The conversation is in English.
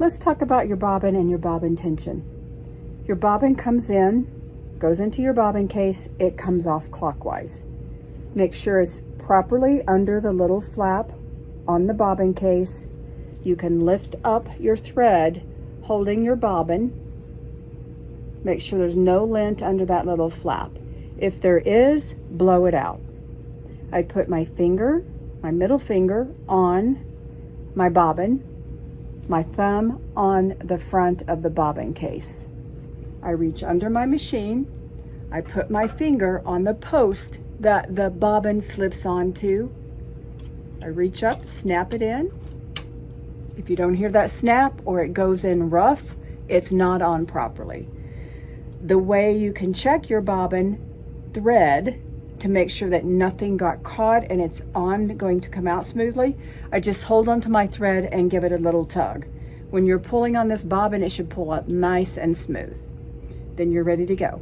let's talk about your bobbin and your bobbin tension. Your bobbin comes in, goes into your bobbin case, it comes off clockwise. Make sure it's properly under the little flap on the bobbin case. You can lift up your thread holding your bobbin. Make sure there's no lint under that little flap. If there is, blow it out. I put my finger, my middle finger on my bobbin, my thumb on the front of the bobbin case. I reach under my machine. I put my finger on the post that the bobbin slips onto. I reach up, snap it in. If you don't hear that snap or it goes in rough, it's not on properly. The way you can check your bobbin thread to make sure that nothing got caught and it's going to come out smoothly, I just hold onto my thread and give it a little tug. When you're pulling on this bobbin, it should pull up nice and smooth. Then you're ready to go.